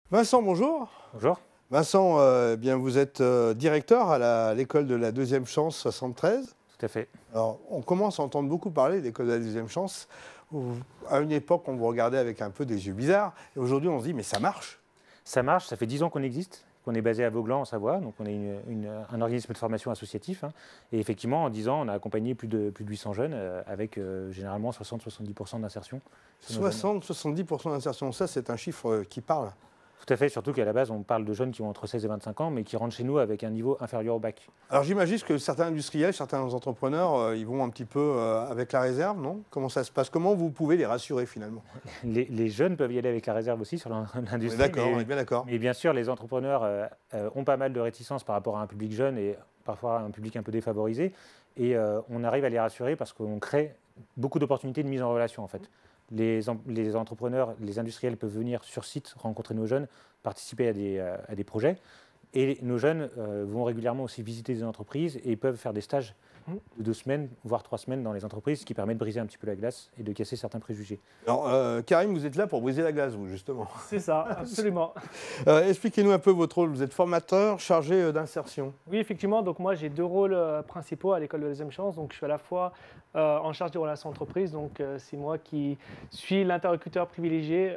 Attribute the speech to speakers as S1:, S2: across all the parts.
S1: Vincent, bonjour.
S2: Bonjour.
S1: Vincent, bien, vous êtes directeur à l'école de la deuxième chance 73.
S2: Tout à fait.
S1: Alors, on commence à entendre beaucoup parler de l'école de la deuxième chance. À une époque, on vous regardait avec un peu des yeux bizarres. Et aujourd'hui, on se dit, mais ça marche.
S2: Ça marche, ça fait 10 ans qu'on existe, qu'on est basé à Vauglan en Savoie, donc on est un organisme de formation associatif. Et effectivement, en 10 ans, on a accompagné plus de 800 jeunes avec généralement 60-70% d'insertion.
S1: 60-70% d'insertion, ça c'est un chiffre qui parle.
S2: Tout à fait, surtout qu'à la base, on parle de jeunes qui ont entre 16 et 25 ans, mais qui rentrent chez nous avec un niveau inférieur au bac.
S1: Alors j'imagine que certains industriels, certains entrepreneurs, ils vont un petit peu avec la réserve, non? Comment ça se passe? Comment vous pouvez les rassurer finalement?
S2: Les jeunes peuvent y aller avec la réserve aussi sur l'industrie.
S1: D'accord, on est bien d'accord.
S2: Mais bien sûr, les entrepreneurs ont pas mal de réticences par rapport à un public jeune et parfois un public un peu défavorisé. Et on arrive à les rassurer parce qu'on crée beaucoup d'opportunités de mise en relation en fait. Les entrepreneurs, les industriels peuvent venir sur site, rencontrer nos jeunes, participer à des projets. Et nos jeunes vont régulièrement aussi visiter des entreprises et peuvent faire des stages de 2 semaines, voire 3 semaines dans les entreprises, ce qui permet de briser un petit peu la glace et de casser certains préjugés.
S1: Alors, Karim, vous êtes là pour briser la glace, vous, justement.
S3: C'est ça, absolument.
S1: Expliquez-nous un peu votre rôle. Vous êtes formateur chargé d'insertion.
S3: Oui, effectivement, donc moi j'ai 2 rôles principaux à l'école de la deuxième chance. Donc je suis à la fois en charge des relations entreprises, donc c'est moi qui suis l'interlocuteur privilégié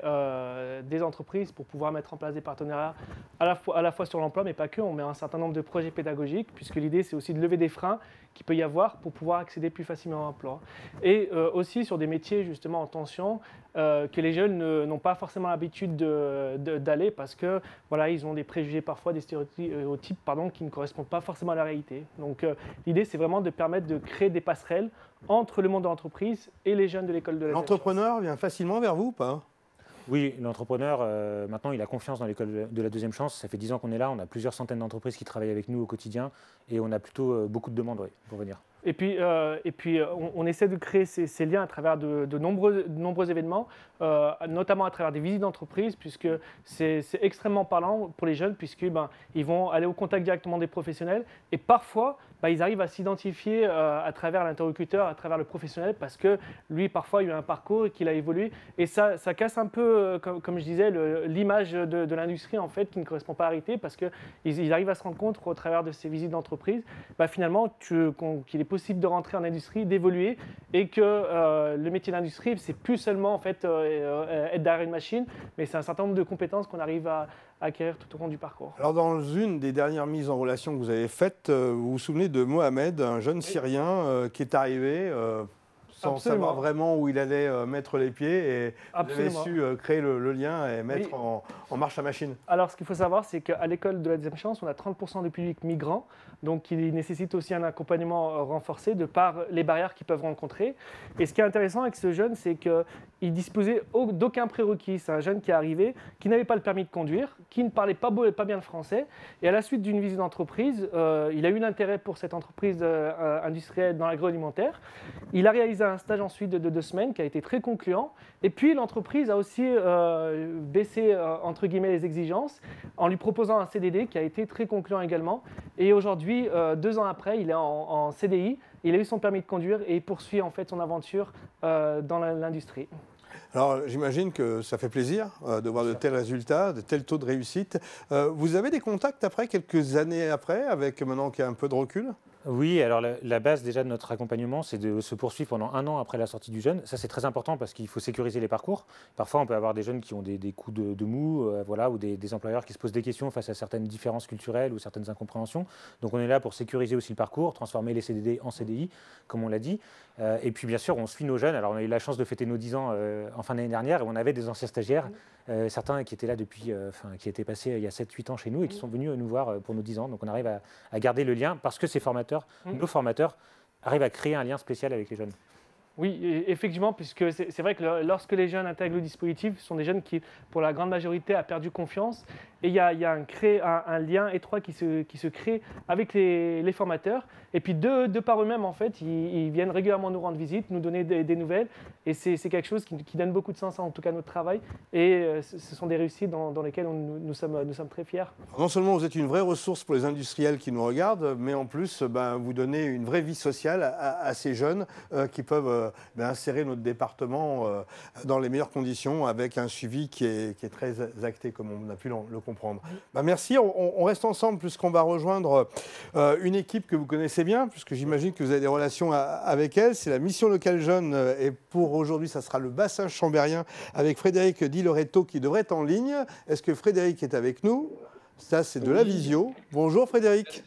S3: des entreprises pour pouvoir mettre en place des partenariats à la fois sur l'emploi, mais pas que. On met un certain nombre de projets pédagogiques, puisque l'idée c'est aussi de lever des freins qu'il peut y avoir pour pouvoir accéder plus facilement à l'emploi. Et aussi sur des métiers justement en tension, que les jeunes n'ont pas forcément l'habitude d'aller parce que voilà, ils ont des préjugés parfois, des stéréotypes qui ne correspondent pas forcément à la réalité. Donc l'idée c'est vraiment de permettre de créer des passerelles entre le monde de l'entreprise et les jeunes de l'école de la deuxième chance.
S1: L'entrepreneur vient facilement vers vous ou pas?
S2: Oui, l'entrepreneur, maintenant, il a confiance dans l'école de la deuxième chance. Ça fait 10 ans qu'on est là, on a plusieurs centaines d'entreprises qui travaillent avec nous au quotidien et on a plutôt beaucoup de demandes pour venir.
S3: Et puis, on essaie de créer ces liens à travers de nombreux événements, notamment à travers des visites d'entreprise, puisque c'est extrêmement parlant pour les jeunes, puisqu'ils vont aller au contact directement des professionnels. Et parfois, ils arrivent à s'identifier à travers l'interlocuteur, à travers le professionnel, parce que lui, parfois, il a eu un parcours et qu'il a évolué. Et ça casse un peu, comme je disais, l'image de l'industrie, en fait, qui ne correspond pas à la réalité, parce qu'ils arrivent à se rendre compte au travers de ces visites d'entreprise, finalement, qu'il est possible de rentrer en industrie, d'évoluer, et que le métier d'industrie, c'est plus seulement en fait être derrière une machine, mais c'est un certain nombre de compétences qu'on arrive à acquérir tout au long du parcours.
S1: Alors, dans une des dernières mises en relation que vous avez faites, vous vous souvenez de Mohamed, un jeune Syrien qui est arrivé sans savoir vraiment où il allait mettre les pieds, et vous avez su créer le lien et mettre en marche la machine.
S3: Alors, ce qu'il faut savoir, c'est qu'à l'école de la deuxième chance, on a 30% de public migrant, donc il nécessite aussi un accompagnement renforcé de par les barrières qu'ils peuvent rencontrer. Et ce qui est intéressant avec ce jeune, c'est qu'il disposait d'aucun prérequis. C'est un jeune qui est arrivé, qui n'avait pas le permis de conduire, qui ne parlait pas bien le français. Et à la suite d'une visite d'entreprise, il a eu l'intérêt pour cette entreprise industrielle dans l'agroalimentaire. Il a réalisé un stage ensuite de 2 semaines qui a été très concluant. Et puis l'entreprise a aussi baissé entre guillemets les exigences en lui proposant un CDD qui a été très concluant également. Et aujourd'hui, 2 ans après, il est en CDI. Il a eu son permis de conduire et il poursuit en fait son aventure dans l'industrie.
S1: Alors j'imagine que ça fait plaisir de voir de tels résultats, de tels taux de réussite. Vous avez des contacts après, quelques années après, avec maintenant qu'il y a un peu de recul?
S2: Oui, alors la base déjà de notre accompagnement, c'est de se poursuivre pendant 1 an après la sortie du jeune. Ça, c'est très important parce qu'il faut sécuriser les parcours. Parfois, on peut avoir des jeunes qui ont des coups de mou, voilà, ou des employeurs qui se posent des questions face à certaines différences culturelles ou certaines incompréhensions. Donc, on est là pour sécuriser aussi le parcours, transformer les CDD en CDI, comme on l'a dit. Et puis, bien sûr, on suit nos jeunes. Alors, on a eu la chance de fêter nos 10 ans en fin d'année dernière et on avait des anciens stagiaires, certains qui étaient là depuis, qui étaient passés il y a 7-8 ans chez nous et qui sont venus nous voir pour nos 10 ans. Donc, on arrive à garder le lien parce que ces formateurs, nos formateurs, arrivent à créer un lien spécial avec les jeunes.
S3: Oui, effectivement, puisque c'est vrai que lorsque les jeunes intègrent le dispositif, ce sont des jeunes qui, pour la grande majorité, ont perdu confiance. Et il y a un lien étroit qui se crée avec les formateurs. Et puis de par eux-mêmes, en fait, ils viennent régulièrement nous rendre visite, nous donner des nouvelles. Et c'est quelque chose qui donne beaucoup de sens, en tout cas, à notre travail. Et ce sont des réussites dans lesquelles nous sommes très fiers.
S1: Non seulement vous êtes une vraie ressource pour les industriels qui nous regardent, mais en plus, vous donnez une vraie vie sociale à ces jeunes qui peuvent insérer notre département dans les meilleures conditions avec un suivi qui est très acté, comme on a pu le comprendre. Merci, on reste ensemble puisqu'on va rejoindre une équipe que vous connaissez bien, puisque j'imagine que vous avez des relations avec elle. C'est la Mission Locale Jeune et pour aujourd'hui, ça sera le bassin chambérien avec Frédéric Di Loreto qui devrait être en ligne. Est-ce que Frédéric est avec nous? Ça, c'est de la visio. Bonjour Frédéric.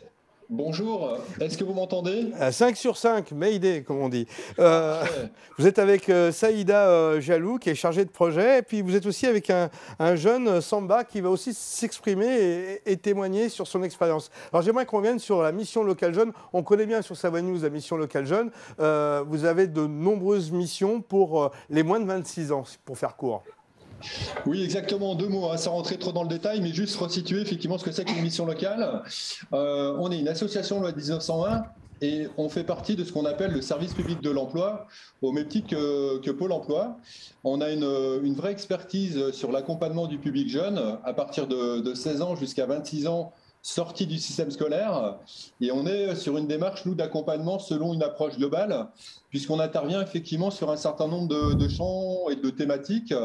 S4: Bonjour, est-ce que vous m'entendez?
S1: 5 sur 5, Mayday, comme on dit. Vous êtes avec Saïda Jalou, qui est chargée de projet, et puis vous êtes aussi avec un jeune Samba qui va aussi s'exprimer et témoigner sur son expérience. Alors j'aimerais qu'on revienne sur la mission Locale Jeune. On connaît bien sur Savoie News la mission Locale Jeune. Vous avez de nombreuses missions pour les moins de 26 ans, pour faire court.
S4: Oui, exactement, en 2 mots, sans rentrer trop dans le détail, mais juste resituer effectivement ce que c'est qu'une mission locale. On est une association loi 1901 et on fait partie de ce qu'on appelle le service public de l'emploi, au même titre que Pôle emploi. On a une vraie expertise sur l'accompagnement du public jeune à partir de 16 ans jusqu'à 26 ans, sortie du système scolaire, et on est sur une démarche, nous, d'accompagnement selon une approche globale, puisqu'on intervient effectivement sur un certain nombre de champs et de thématiques.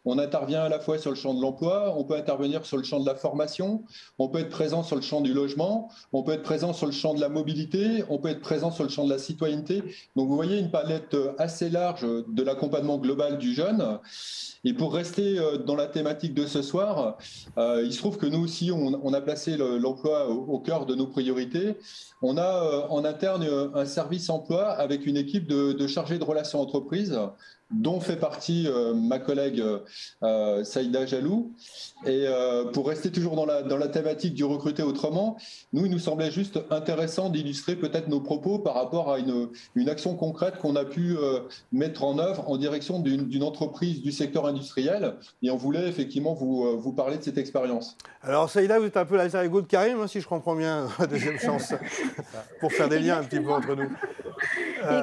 S4: On intervient à la fois sur le champ de l'emploi, on peut intervenir sur le champ de la formation, on peut être présent sur le champ du logement, on peut être présent sur le champ de la mobilité, on peut être présent sur le champ de la citoyenneté. Donc vous voyez une palette assez large de l'accompagnement global du jeune. Et pour rester dans la thématique de ce soir, il se trouve que nous aussi, on a placé l'emploi au cœur de nos priorités. On a en interne un service emploi avec une équipe de chargés de relations entreprises, dont fait partie ma collègue Saïda Jalou. Et pour rester toujours dans la thématique du recruter autrement, il nous semblait juste intéressant d'illustrer peut-être nos propos par rapport à une action concrète qu'on a pu mettre en œuvre en direction d'une entreprise du secteur industriel. Et on voulait effectivement vous parler de cette expérience.
S1: Alors Saïda, vous êtes un peu l'alter ego de Karim, hein, si je comprends bien, deuxième chance, pour faire des liens un petit peu entre nous.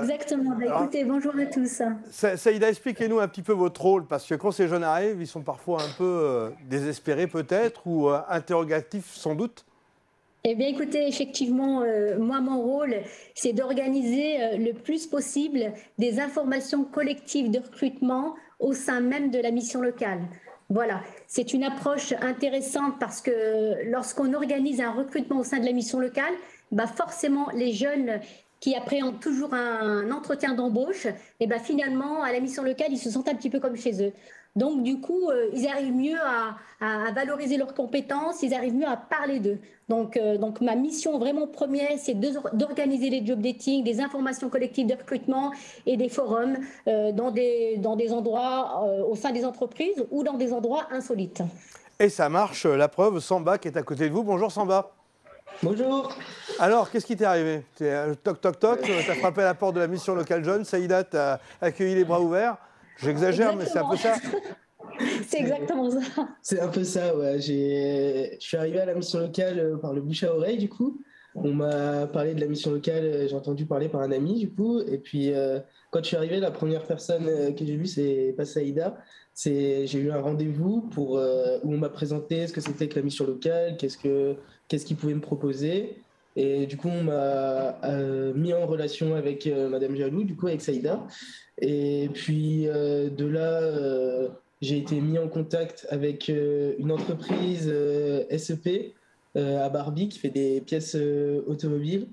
S5: Exactement. Écoutez, bonjour à tous.
S1: Saïda, expliquez-nous un petit peu votre rôle, parce que quand ces jeunes arrivent, ils sont parfois un peu désespérés peut-être, ou interrogatifs sans doute.
S5: Eh bien, écoutez, effectivement, moi, mon rôle, c'est d'organiser le plus possible des informations collectives de recrutement au sein même de la mission locale. Voilà, c'est une approche intéressante parce que lorsqu'on organise un recrutement au sein de la mission locale, forcément, les jeunes qui appréhendent toujours un entretien d'embauche, et finalement, à la mission locale, ils se sentent un petit peu comme chez eux. Donc, du coup, ils arrivent mieux à valoriser leurs compétences, ils arrivent mieux à parler d'eux. Donc, ma mission vraiment première, c'est d'organiser les job dating, des informations collectives de recrutement et des forums dans des endroits au sein des entreprises ou dans des endroits insolites.
S1: Et ça marche, la preuve, Samba qui est à côté de vous. Bonjour Samba.
S6: Bonjour.
S1: Alors, qu'est-ce qui t'est arrivé? Toc, toc, toc, t'as frappé à la porte de la mission locale jeune, Saïda t'a accueilli les bras ouverts. J'exagère, mais c'est un peu ça.
S5: C'est exactement ça.
S6: C'est un peu ça, ouais. Je suis arrivé à la mission locale par le bouche à oreille, du coup. On m'a parlé de la mission locale, j'ai entendu parler par un ami, du coup. Et puis, quand je suis arrivé, la première personne que j'ai vue, c'est pas Saïda. J'ai eu un rendez-vous où on m'a présenté ce que c'était que la mission locale, qu'est-ce qu'ils pouvaient me proposer. Et du coup, on m'a mis en relation avec Madame Jalou, du coup, avec Saïda. Et puis, de là, j'ai été mis en contact avec une entreprise SEP à Barbie qui fait des pièces automobiles.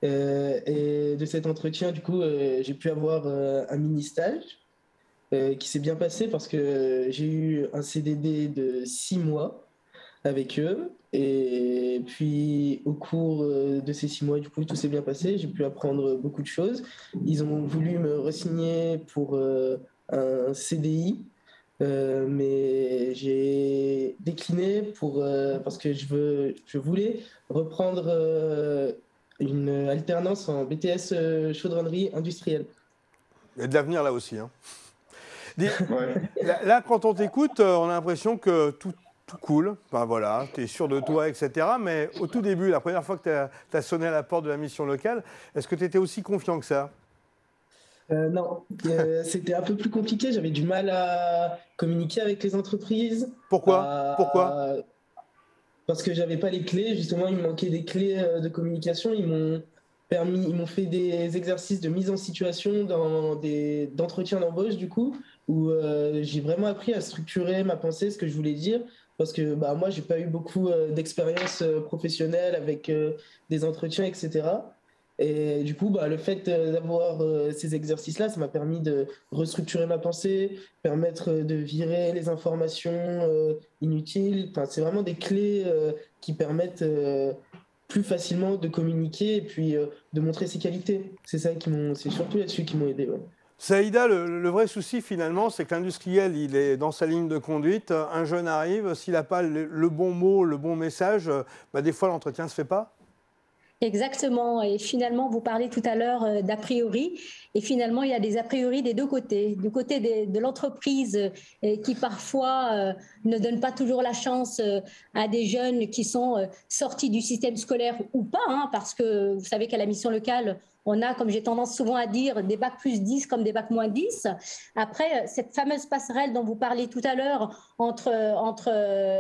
S6: Et de cet entretien, du coup, j'ai pu avoir un mini-stage qui s'est bien passé parce que j'ai eu un CDD de 6 mois avec eux. Et puis, au cours de ces 6 mois, du coup, tout s'est bien passé. J'ai pu apprendre beaucoup de choses. Ils ont voulu me re-signer pour un CDI, mais j'ai décliné parce que je voulais reprendre une alternance en BTS chaudronnerie industrielle.
S1: Il y a de l'avenir là aussi, hein. Là, quand on t'écoute, on a l'impression que tout tout cool, ben voilà, tu es sûr de toi, etc. Mais au tout début, la première fois que tu as sonné à la porte de la mission locale, est-ce que tu étais aussi confiant que ça?
S6: Non, c'était un peu plus compliqué. J'avais du mal à communiquer avec les entreprises.
S1: Pourquoi?
S6: Parce que j'avais pas les clés. Justement, il me manquait des clés de communication. Ils m'ont fait des exercices de mise en situation d'entretien d'embauche, du coup, où j'ai vraiment appris à structurer ma pensée, ce que je voulais dire. Parce que moi, j'ai pas eu beaucoup d'expérience professionnelle avec des entretiens, etc. Et du coup, le fait d'avoir ces exercices-là, ça m'a permis de restructurer ma pensée, permettre de virer les informations inutiles. Enfin, c'est vraiment des clés qui permettent plus facilement de communiquer et puis de montrer ses qualités. C'est surtout là-dessus qui m'ont aidé. Ouais.
S1: Saïda, le vrai souci finalement, c'est que l'industriel, il est dans sa ligne de conduite. Un jeune arrive, s'il n'a pas le bon mot, le bon message, des fois l'entretien ne se fait pas.
S5: Exactement. Et finalement, vous parlez tout à l'heure d'a priori. Et finalement, il y a des a priori des deux côtés. Du côté de l'entreprise qui parfois ne donne pas toujours la chance à des jeunes qui sont sortis du système scolaire ou pas, hein, parce que vous savez qu'à la mission locale, on a, comme j'ai tendance souvent à dire, des bacs plus 10 comme des bacs moins 10. Après, cette fameuse passerelle dont vous parlez tout à l'heure entre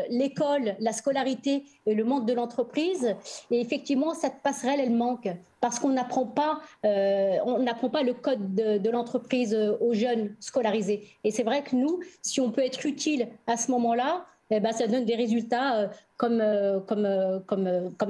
S5: l'école, la scolarité et le monde de l'entreprise, et effectivement, cette passerelle, elle manque parce qu'on n'apprend pas le code de l'entreprise aux jeunes scolarisés. Et c'est vrai que nous, si on peut être utile à ce moment-là, ça donne des résultats comme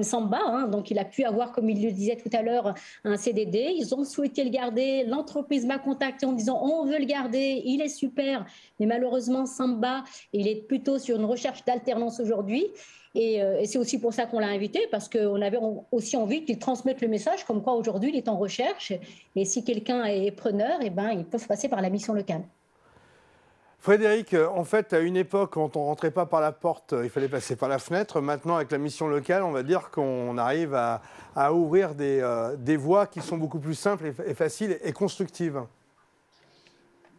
S5: Samba. Hein. Donc, il a pu avoir, comme il le disait tout à l'heure, un CDD. Ils ont souhaité le garder. L'entreprise m'a contacté en me disant on veut le garder, il est super. Mais malheureusement, Samba, il est plutôt sur une recherche d'alternance aujourd'hui. Et c'est aussi pour ça qu'on l'a invité, parce qu'on avait aussi envie qu'il transmette le message comme quoi aujourd'hui, il est en recherche. Et si quelqu'un est preneur, ils peuvent passer par la mission locale.
S1: Frédéric, en fait, à une époque, quand on ne rentrait pas par la porte, il fallait passer par la fenêtre. Maintenant, avec la mission locale, on va dire qu'on arrive à ouvrir des voies qui sont beaucoup plus simples et faciles et constructives.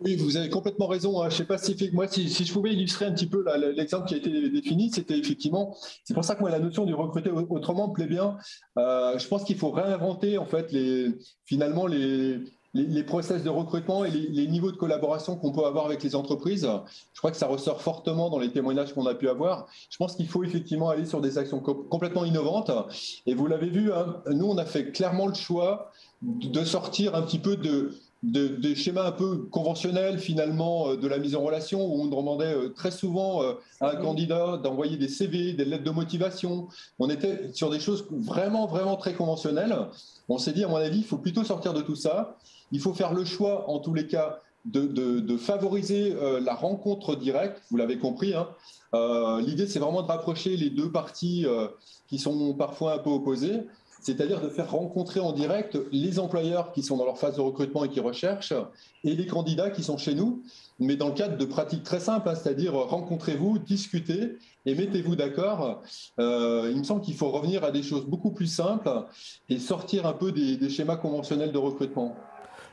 S4: Oui, vous avez complètement raison. Je ne sais pas si je pouvais illustrer un petit peu l'exemple qui a été défini, c'était effectivement, c'est pour ça que moi la notion du recruter autrement me plaît bien. Je pense qu'il faut réinventer en fait finalement les process de recrutement et les niveaux de collaboration qu'on peut avoir avec les entreprises. Je crois que ça ressort fortement dans les témoignages qu'on a pu avoir. Je pense qu'il faut effectivement aller sur des actions complètement innovantes. Et vous l'avez vu, hein, nous on a fait clairement le choix de sortir un petit peu des schémas un peu conventionnels finalement de la mise en relation, où on demandait très souvent à un candidat d'envoyer des CV, des lettres de motivation. On était sur des choses vraiment, vraiment très conventionnelles. On s'est dit, à mon avis, il faut plutôt sortir de tout ça. Il faut faire le choix, en tous les cas, de favoriser la rencontre directe, vous l'avez compris. Hein. L'idée, c'est vraiment de rapprocher les deux parties qui sont parfois un peu opposées, c'est-à-dire de faire rencontrer en direct les employeurs qui sont dans leur phase de recrutement et qui recherchent, et les candidats qui sont chez nous, mais dans le cadre de pratiques très simples, hein, c'est-à-dire rencontrez-vous, discutez et mettez-vous d'accord. Il me semble qu'il faut revenir à des choses beaucoup plus simples et sortir un peu des schémas conventionnels de recrutement.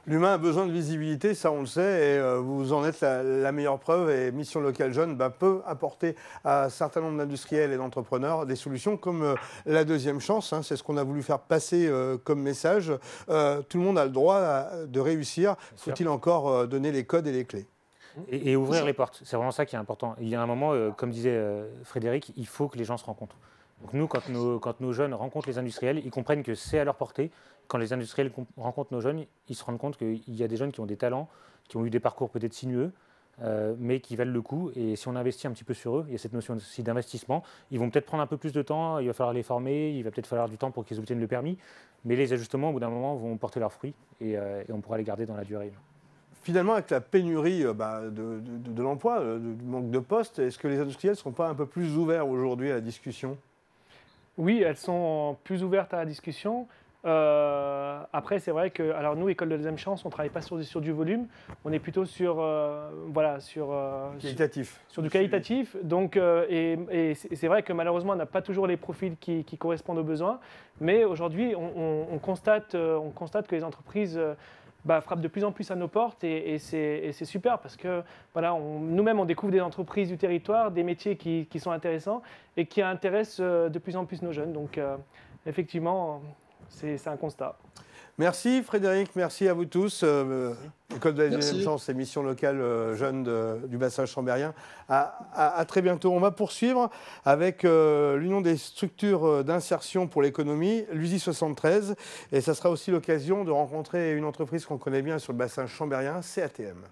S1: L'humain a besoin de visibilité, ça on le sait, et vous en êtes la meilleure preuve. Et Mission Locale Jeune peut apporter à un certain nombre d'industriels et d'entrepreneurs des solutions comme la deuxième chance. Hein, c'est ce qu'on a voulu faire passer comme message. Tout le monde a le droit de réussir. Faut-il encore donner les codes et les clés ?
S2: Et ouvrir les portes, c'est vraiment ça qui est important. Il y a un moment, comme disait Frédéric, il faut que les gens se rencontrent. Donc nous, quand nos jeunes rencontrent les industriels, ils comprennent que c'est à leur portée. Quand les industriels rencontrent nos jeunes, ils se rendent compte qu'il y a des jeunes qui ont des talents, qui ont eu des parcours peut-être sinueux, mais qui valent le coup. Et si on investit un petit peu sur eux, il y a cette notion aussi d'investissement. Ils vont peut-être prendre un peu plus de temps, il va falloir les former, il va peut-être falloir du temps pour qu'ils obtiennent le permis. Mais les ajustements, au bout d'un moment, vont porter leurs fruits et on pourra les garder dans la durée.
S1: Finalement, avec la pénurie de l'emploi, du manque de postes, est-ce que les industriels ne sont pas un peu plus ouverts aujourd'hui à la discussion ?
S3: Oui, elles sont plus ouvertes à la discussion. Après, c'est vrai que, alors nous, École de deuxième chance, on ne travaille pas sur du volume, on est plutôt sur du qualitatif. Donc, et c'est vrai que malheureusement, on n'a pas toujours les profils qui correspondent aux besoins. Mais aujourd'hui, on constate que les entreprises frappe de plus en plus à nos portes et c'est super parce que voilà, nous-mêmes on découvre des entreprises du territoire, des métiers qui sont intéressants et qui intéressent de plus en plus nos jeunes. Donc effectivement, c'est un constat.
S1: Merci Frédéric, merci à vous tous. École de la deuxième chance, émission locale jeune du bassin chambérien. À très bientôt. On va poursuivre avec l'Union des structures d'insertion pour l'économie, l'USI 73. Et ça sera aussi l'occasion de rencontrer une entreprise qu'on connaît bien sur le bassin chambérien, CATM.